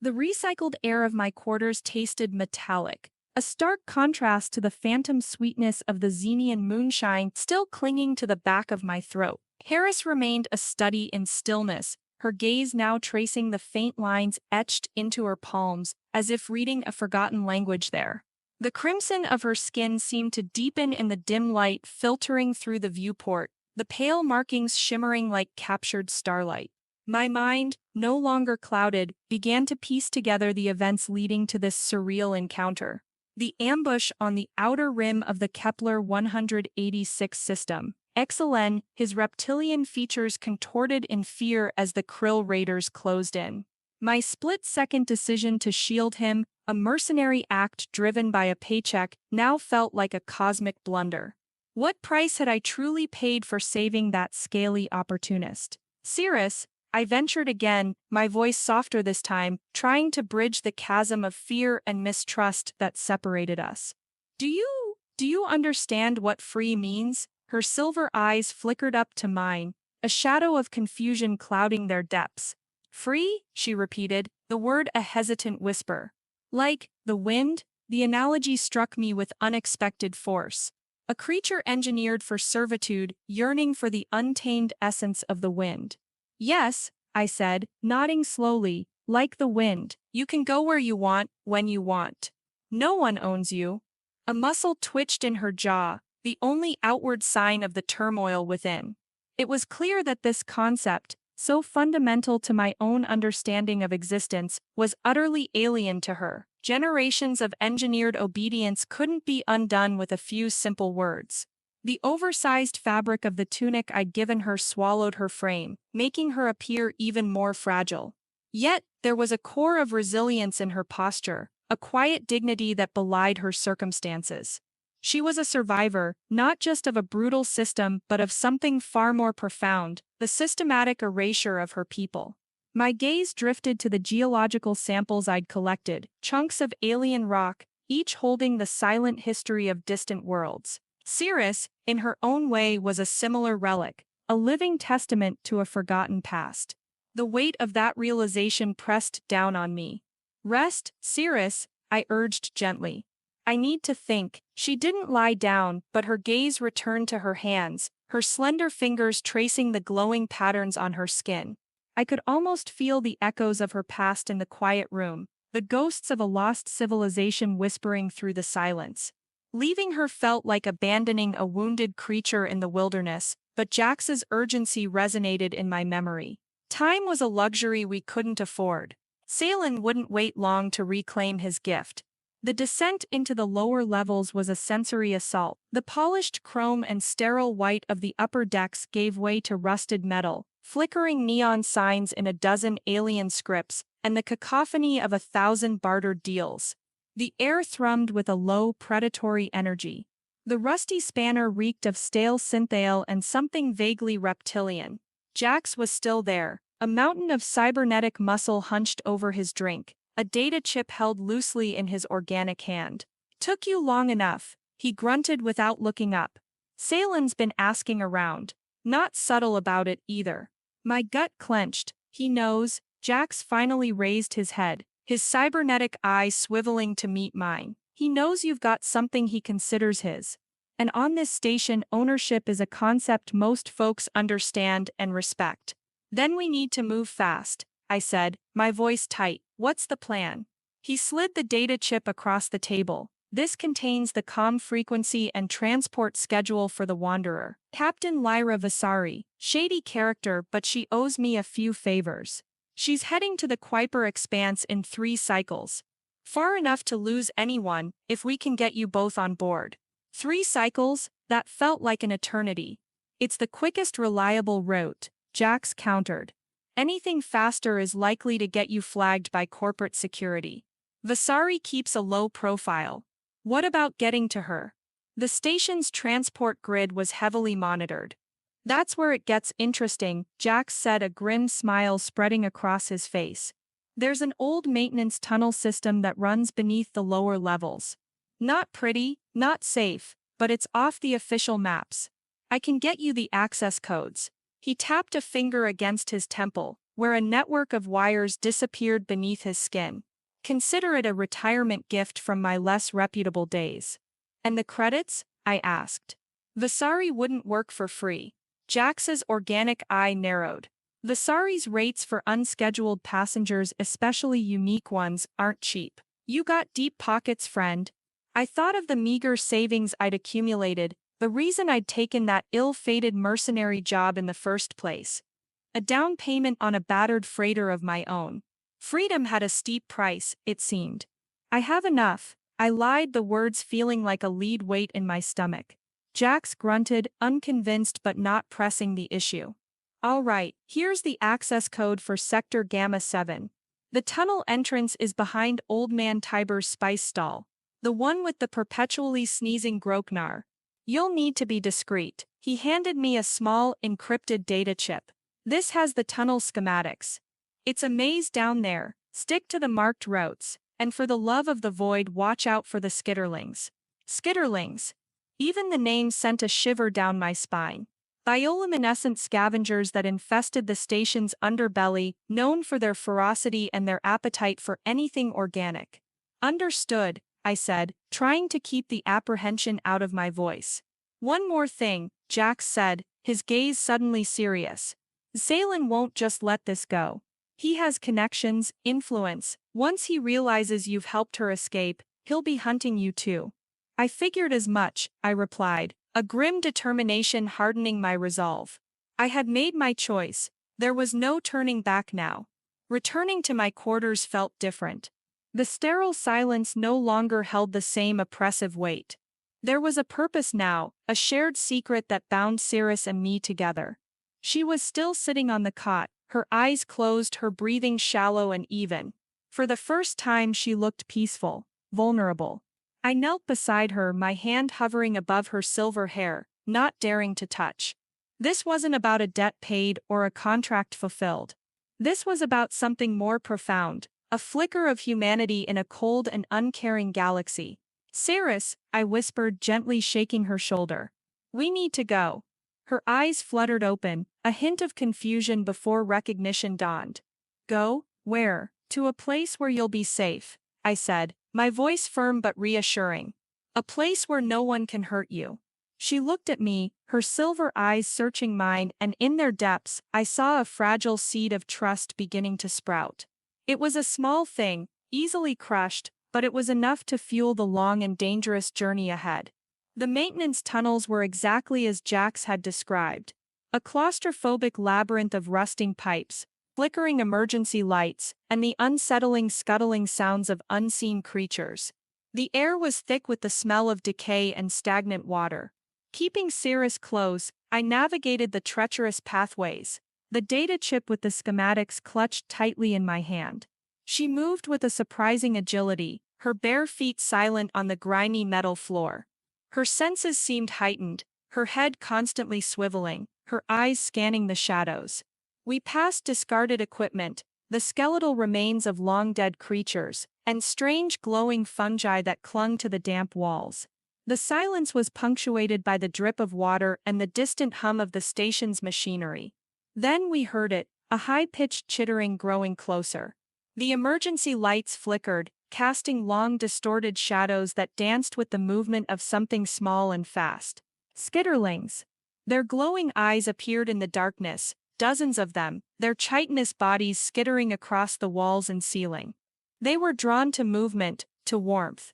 The recycled air of my quarters tasted metallic, a stark contrast to the phantom sweetness of the Xenian moonshine still clinging to the back of my throat. Harris remained a study in stillness, her gaze now tracing the faint lines etched into her palms, as if reading a forgotten language there. The crimson of her skin seemed to deepen in the dim light filtering through the viewport, the pale markings shimmering like captured starlight. My mind, no longer clouded, began to piece together the events leading to this surreal encounter. The ambush on the outer rim of the Kepler 186 system. XLN, his reptilian features contorted in fear as the Krill raiders closed in. My split-second decision to shield him, a mercenary act driven by a paycheck, now felt like a cosmic blunder. What price had I truly paid for saving that scaly opportunist? Cirrus, I ventured again, my voice softer this time, trying to bridge the chasm of fear and mistrust that separated us. Do you understand what free means? Her silver eyes flickered up to mine, a shadow of confusion clouding their depths. Free? She repeated, the word a hesitant whisper. Like the wind, the analogy struck me with unexpected force. A creature engineered for servitude, yearning for the untamed essence of the wind. Yes, I said, nodding slowly, like the wind, you can go where you want, when you want. No one owns you. A muscle twitched in her jaw, the only outward sign of the turmoil within. It was clear that this concept, so fundamental to my own understanding of existence, was utterly alien to her. Generations of engineered obedience couldn't be undone with a few simple words. The oversized fabric of the tunic I'd given her swallowed her frame, making her appear even more fragile. Yet, there was a core of resilience in her posture, a quiet dignity that belied her circumstances. She was a survivor, not just of a brutal system but of something far more profound, the systematic erasure of her people. My gaze drifted to the geological samples I'd collected, chunks of alien rock, each holding the silent history of distant worlds. Cirrus, in her own way, was a similar relic, a living testament to a forgotten past. The weight of that realization pressed down on me. Rest, Cirrus, I urged gently. I need to think. She didn't lie down, but her gaze returned to her hands, her slender fingers tracing the glowing patterns on her skin. I could almost feel the echoes of her past in the quiet room, the ghosts of a lost civilization whispering through the silence. Leaving her felt like abandoning a wounded creature in the wilderness, but Jax's urgency resonated in my memory. Time was a luxury we couldn't afford. Salen wouldn't wait long to reclaim his gift. The descent into the lower levels was a sensory assault. The polished chrome and sterile white of the upper decks gave way to rusted metal, flickering neon signs in a dozen alien scripts, and the cacophony of 1,000 bartered deals. The air thrummed with a low, predatory energy. The rusty spanner reeked of stale synthale and something vaguely reptilian. Jax was still there, a mountain of cybernetic muscle hunched over his drink, a data chip held loosely in his organic hand. Took you long enough, he grunted without looking up. Salen's been asking around. Not subtle about it either. My gut clenched. He knows. Jax finally raised his head, his cybernetic eyes swiveling to meet mine. He knows you've got something he considers his. And on this station, ownership is a concept most folks understand and respect. Then we need to move fast, I said, my voice tight. What's the plan? He slid the data chip across the table. This contains the comm frequency and transport schedule for the Wanderer. Captain Lyra Vasari, shady character, but she owes me a few favors. She's heading to the Kuiper Expanse in 3 cycles. Far enough to lose anyone, if we can get you both on board. 3 cycles? That felt like an eternity. It's the quickest reliable route, Jax countered. Anything faster is likely to get you flagged by corporate security. Vasari keeps a low profile. What about getting to her? The station's transport grid was heavily monitored. That's where it gets interesting, Jax said, a grim smile spreading across his face. There's an old maintenance tunnel system that runs beneath the lower levels. Not pretty, not safe, but it's off the official maps. I can get you the access codes. He tapped a finger against his temple. where a network of wires disappeared beneath his skin. Consider it a retirement gift from my less reputable days. And the credits? I asked. Vasari wouldn't work for free. Jax's organic eye narrowed. Vasari's rates for unscheduled passengers, especially unique ones, aren't cheap. You got deep pockets, friend. I thought of the meager savings I'd accumulated, the reason I'd taken that ill-fated mercenary job in the first place. A down payment on a battered freighter of my own. Freedom had a steep price, it seemed. I have enough, I lied, the words feeling like a lead weight in my stomach. Jax grunted, unconvinced but not pressing the issue. All right, here's the access code for Sector Gamma 7. The tunnel entrance is behind Old Man Tiber's spice stall. The one with the perpetually sneezing Groknar. You'll need to be discreet. He handed me a small, encrypted data chip. This has the tunnel schematics. It's a maze down there. Stick to the marked routes, and for the love of the void, watch out for the skitterlings. Skitterlings. Even the name sent a shiver down my spine. Bioluminescent scavengers that infested the station's underbelly, known for their ferocity and their appetite for anything organic. Understood, I said, trying to keep the apprehension out of my voice. One more thing, Jax said, his gaze suddenly serious. Zaylan won't just let this go. He has connections, influence. Once he realizes you've helped her escape, he'll be hunting you too. I figured as much, I replied, a grim determination hardening my resolve. I had made my choice. There was no turning back now. Returning to my quarters felt different. The sterile silence no longer held the same oppressive weight. There was a purpose now, a shared secret that bound Cirrus and me together. She was still sitting on the cot, her eyes closed, her breathing shallow and even. For the first time she looked peaceful, vulnerable. I knelt beside her, my hand hovering above her silver hair, not daring to touch. This wasn't about a debt paid or a contract fulfilled. This was about something more profound, a flicker of humanity in a cold and uncaring galaxy. Cirrus, I whispered, gently shaking her shoulder. We need to go. Her eyes fluttered open, a hint of confusion before recognition dawned. Go? Where? To a place where you'll be safe, I said, my voice firm but reassuring. A place where no one can hurt you. She looked at me, her silver eyes searching mine, and in their depths, I saw a fragile seed of trust beginning to sprout. It was a small thing, easily crushed, but it was enough to fuel the long and dangerous journey ahead. The maintenance tunnels were exactly as Jax had described. A claustrophobic labyrinth of rusting pipes, flickering emergency lights, and the unsettling scuttling sounds of unseen creatures. The air was thick with the smell of decay and stagnant water. Keeping Cirrus close, I navigated the treacherous pathways, the data chip with the schematics clutched tightly in my hand. She moved with a surprising agility, her bare feet silent on the grimy metal floor. Her senses seemed heightened, her head constantly swiveling, her eyes scanning the shadows. We passed discarded equipment, the skeletal remains of long-dead creatures, and strange glowing fungi that clung to the damp walls. The silence was punctuated by the drip of water and the distant hum of the station's machinery. Then we heard it, a high-pitched chittering growing closer. The emergency lights flickered, casting long distorted shadows that danced with the movement of something small and fast. Skitterlings. Their glowing eyes appeared in the darkness, dozens of them, their chitinous bodies skittering across the walls and ceiling. They were drawn to movement, to warmth.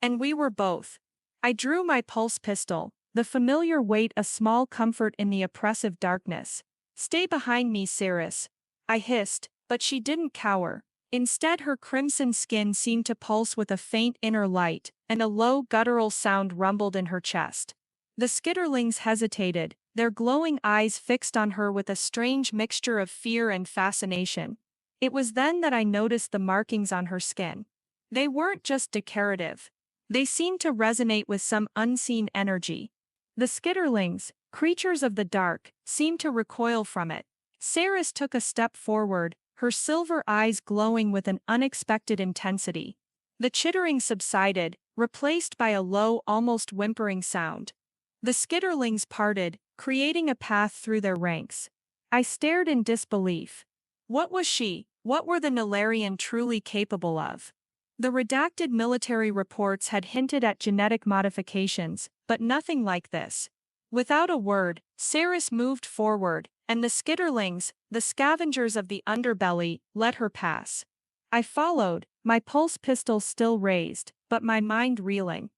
And we were both. I drew my pulse pistol, the familiar weight a small comfort in the oppressive darkness. Stay behind me, Cirrus. I hissed, but she didn't cower. Instead, her crimson skin seemed to pulse with a faint inner light, and a low guttural sound rumbled in her chest. The skitterlings hesitated, their glowing eyes fixed on her with a strange mixture of fear and fascination. It was then that I noticed the markings on her skin. They weren't just decorative. They seemed to resonate with some unseen energy. The skitterlings, creatures of the dark, seemed to recoil from it. Cirrus took a step forward, her silver eyes glowing with an unexpected intensity. The chittering subsided, replaced by a low, almost whimpering sound. The skitterlings parted, creating a path through their ranks. I stared in disbelief. What was she? What were the Nilarian truly capable of? The redacted military reports had hinted at genetic modifications, but nothing like this. Without a word, Saris moved forward, and the skitterlings, the scavengers of the underbelly, let her pass. I followed, my pulse pistol still raised, but my mind reeling.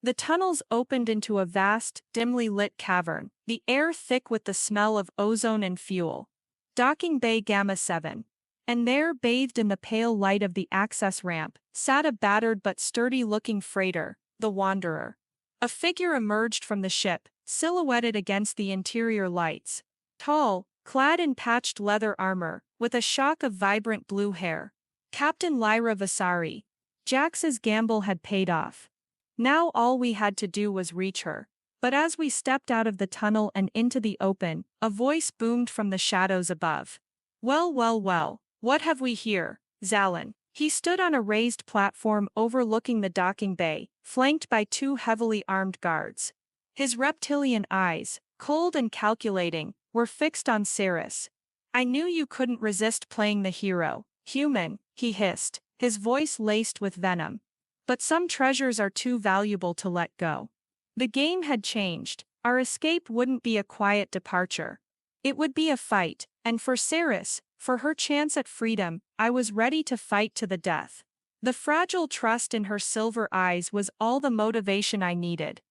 The tunnels opened into a vast, dimly lit cavern, the air thick with the smell of ozone and fuel. Docking Bay Gamma 7. And there, bathed in the pale light of the access ramp, sat a battered but sturdy-looking freighter, the Wanderer. A figure emerged from the ship, silhouetted against the interior lights. Tall, clad in patched leather armor, with a shock of vibrant blue hair. Captain Lyra Vasari. Jax's gamble had paid off. Now all we had to do was reach her. But as we stepped out of the tunnel and into the open, a voice boomed from the shadows above. Well, well, well, what have we here, Zalin? He stood on a raised platform overlooking the docking bay, flanked by two heavily armed guards. His reptilian eyes, cold and calculating, were fixed on Saris. I knew you couldn't resist playing the hero, human, he hissed, his voice laced with venom. But some treasures are too valuable to let go. The game had changed. Our escape wouldn't be a quiet departure. It would be a fight, and for Saris, for her chance at freedom, I was ready to fight to the death. The fragile trust in her silver eyes was all the motivation I needed.